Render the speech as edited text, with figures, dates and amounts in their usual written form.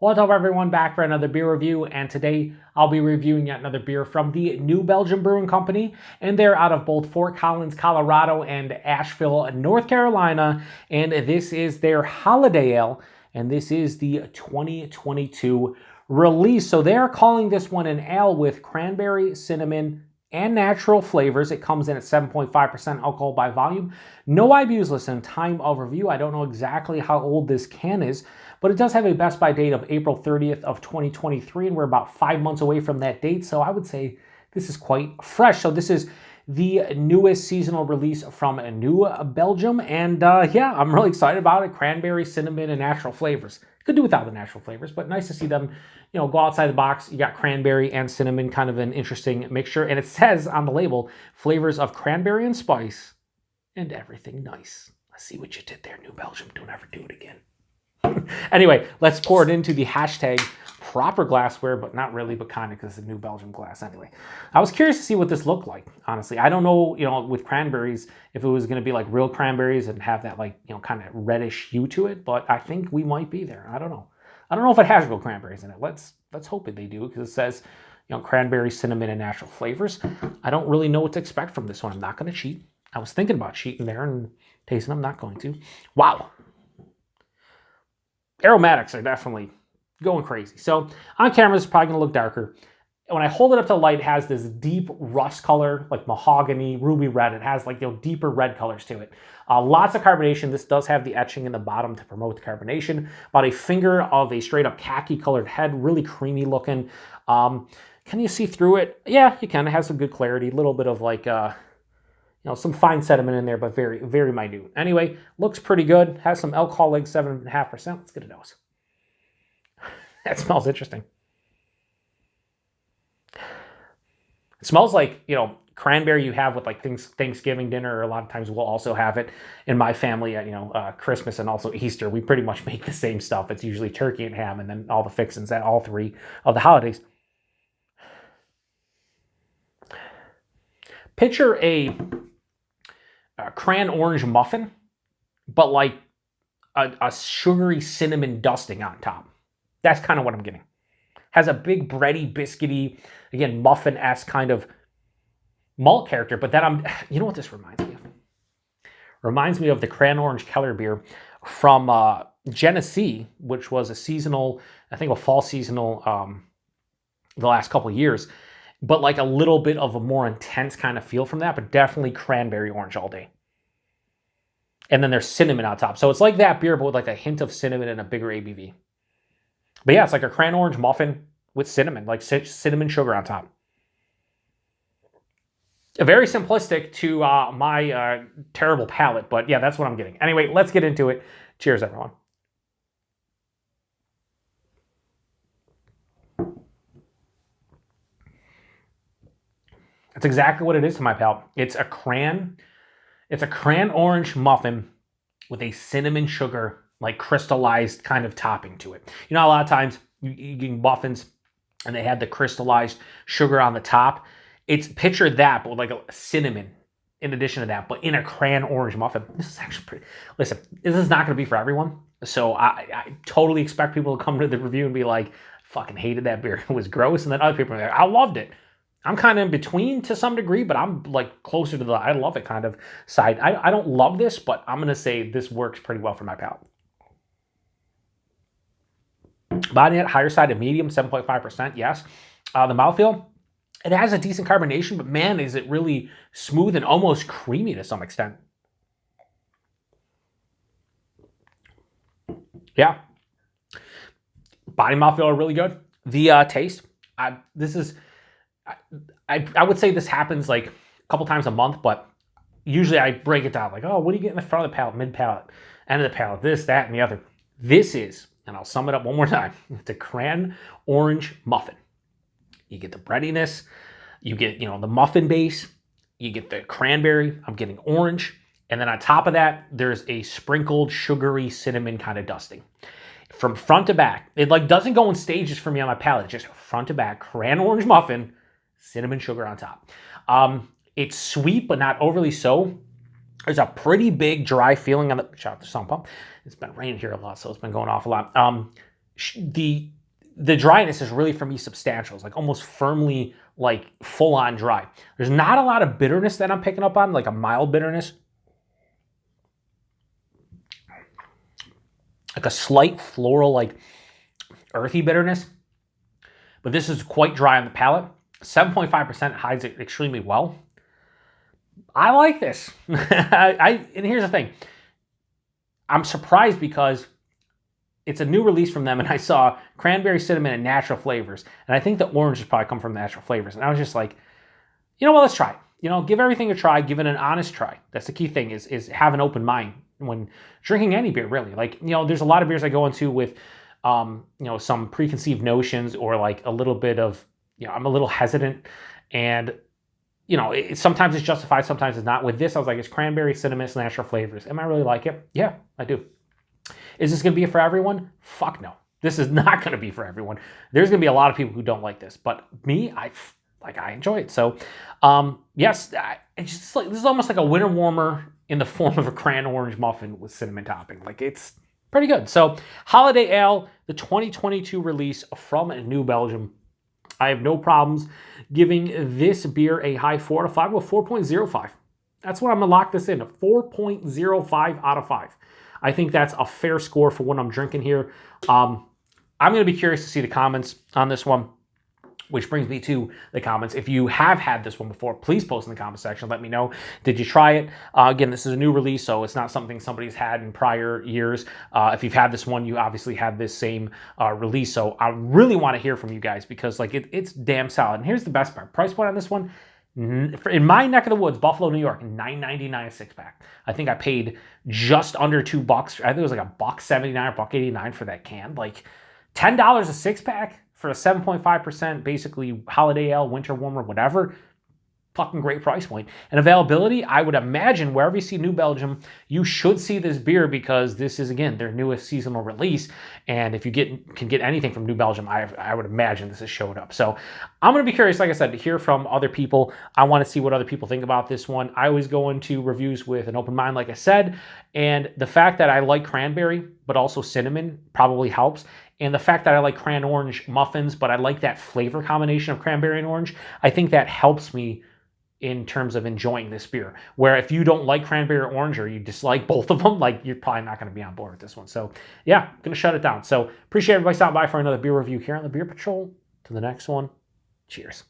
What's up, everyone? Back for another beer review, and today I'll be reviewing yet another beer from the new Belgium Brewing Company, and they're out of both Fort Collins, Colorado, and Asheville, North Carolina, and this is their Holiday Ale, and this is the 2022 release. So they're calling this one an ale with cranberry, cinnamon, and natural flavors. It comes in at 7.5% alcohol by volume. No IBUs listed. Time of review, I don't know exactly how old this can is, but it does have a best by date of April 30th of 2023, and we're about 5 months away from that date, so I would say this is quite fresh. So this is the newest seasonal release from New Belgium, and yeah, I'm really excited about it. Cranberry, cinnamon, and natural flavors. Could do without the natural flavors, but nice to see them, go outside the box. You got cranberry and cinnamon, kind of an interesting mixture, and it says on the label, flavors of cranberry and spice, and everything nice. I see what you did there, New Belgium. Don't ever do it again. Anyway, let's pour it into the hashtag proper glassware, but not really, but kind of, because it's a New Belgium glass anyway. I was curious to see what this looked like, honestly. I don't know, with cranberries, if it was going to be like real cranberries and have that kind of reddish hue to it, but I think we might be there. I don't know. I don't know if it has real cranberries in it. Let's hope that they do, because it says, cranberry, cinnamon, and natural flavors. I don't really know what to expect from this one. I'm not going to cheat. I was thinking about cheating there and tasting. I'm not going to. Wow. Aromatics are definitely going crazy. So on camera, it's probably going to look darker. When I hold it up to the light, it has this deep rust color, like mahogany, ruby red. It has deeper red colors to it. Lots of carbonation. This does have the etching in the bottom to promote the carbonation. About a finger of a straight up khaki colored head, really creamy looking. Can you see through it? Yeah, you can. It has some good clarity. A little bit of some fine sediment in there, but very, very minute. Anyway, looks pretty good. Has some alcohol, like 7.5%. Let's get a nose. That smells interesting. It smells like, cranberry you have with Thanksgiving dinner, or a lot of times we'll also have it in my family at, Christmas and also Easter. We pretty much make the same stuff. It's usually turkey and ham and then all the fixings at all three of the holidays. Picture a cran orange muffin, but like a sugary cinnamon dusting on top. That's kind of what I'm getting. Has a big bready, biscuity, again, muffin-esque kind of malt character, but then you know what this reminds me of? Reminds me of the cran orange Keller beer from Genesee, which was a seasonal, I think a fall seasonal the last couple of years, but like a little bit of a more intense kind of feel from that, but definitely cranberry orange all day. And then there's cinnamon on top. So it's like that beer, but with like a hint of cinnamon and a bigger ABV. But yeah, it's like a cran orange muffin with cinnamon, like cinnamon sugar on top. Very simplistic to my terrible palate, but yeah, that's what I'm getting. Anyway, let's get into it. Cheers, everyone. That's exactly what it is to my palate. It's a cran orange muffin with a cinnamon sugar, like crystallized kind of topping to it. A lot of times you get muffins and they have the crystallized sugar on the top. It's picture that, but with like a cinnamon in addition to that, but in a cran orange muffin. This is actually pretty, listen, this is not going to be for everyone. So I totally expect people to come to the review and be like, fucking hated that beer. It was gross. And then other people are like, I loved it. I'm kind of in between to some degree, but I'm like closer to the I love it kind of side. I don't love this, but I'm going to say this works pretty well for my palate. Body at higher side of medium, 7.5%, yes. The mouthfeel, it has a decent carbonation, but man, is it really smooth and almost creamy to some extent. Yeah. Body mouthfeel are really good. The taste, I would say this happens like a couple times a month, but usually I break it down like, oh, what do you get in the front of the palate, mid palate, end of the palate, this, that, and the other. This is, and I'll sum it up one more time, it's a cran orange muffin. You get the breadiness, you get, the muffin base, you get the cranberry, I'm getting orange, and then on top of that, there's a sprinkled sugary cinnamon kind of dusting. From front to back, it doesn't go in stages for me on my palate, just front to back, cran orange muffin, cinnamon sugar on top. It's sweet, but not overly so. There's a pretty big dry feeling on the, shout out to Sun Pump. It's been raining here a lot, so it's been going off a lot. the dryness is really, for me, substantial. It's like almost firmly, like full on dry. There's not a lot of bitterness that I'm picking up on, like a mild bitterness. Like a slight floral, like earthy bitterness. But this is quite dry on the palate. 7.5% hides it extremely well. I like this. And here's the thing. I'm surprised because it's a new release from them, and I saw cranberry, cinnamon, and natural flavors. And I think the orange has probably come from natural flavors. And I was just like, you know what, let's try it. You know, give everything a try, give it an honest try. That's the key thing, is have an open mind when drinking any beer, really. Like, you know, there's a lot of beers I go into with, you know, some preconceived notions, or like a little bit of, you know, I'm a little hesitant, and, you know, sometimes it's justified, sometimes it's not. With this, I was like, it's cranberry, cinnamon, it's natural flavors. Am I really like it? Yeah, I do. Is this going to be for everyone? Fuck no. This is not going to be for everyone. There's going to be a lot of people who don't like this, but me, I enjoy it. So, yes, it's just like, this is almost like a winter warmer in the form of a cran orange muffin with cinnamon topping. Like, it's pretty good. So, Holiday Ale, the 2022 release from New Belgium. I have no problems giving this beer a high 4 out of 5, with 4.05. That's what I'm going to lock this in, a 4.05 out of 5. I think that's a fair score for what I'm drinking here. I'm going to be curious to see the comments on this one, which brings me to the comments. If you have had this one before, please post in the comment section. Let me know. Did you try it? Again, this is a new release, so it's not something somebody's had in prior years. If you've had this one, you obviously had this same release. So I really want to hear from you guys, because like it's damn solid. And here's the best part. Price point on this one, in my neck of the woods, Buffalo, New York, $9.99 a six-pack. I think I paid just under $2. I think it was like $1.79 or $1.89 for that can. Like $10 a six-pack for a 7.5%, basically holiday ale, winter warmer, whatever. Fucking great price point. And availability, I would imagine wherever you see New Belgium, you should see this beer, because this is, again, their newest seasonal release. And if you can get anything from New Belgium, I would imagine this has showed up. So I'm going to be curious, like I said, to hear from other people. I want to see what other people think about this one. I always go into reviews with an open mind, like I said. And the fact that I like cranberry, but also cinnamon, probably helps. And the fact that I like cran orange muffins, but I like that flavor combination of cranberry and orange, I think that helps me in terms of enjoying this beer. Where if you don't like cranberry or orange, or you dislike both of them, like, you're probably not going to be on board with this one. So yeah, I'm going to shut it down. So appreciate everybody stopping by for another beer review here on the Beer Patrol. To the next one, cheers.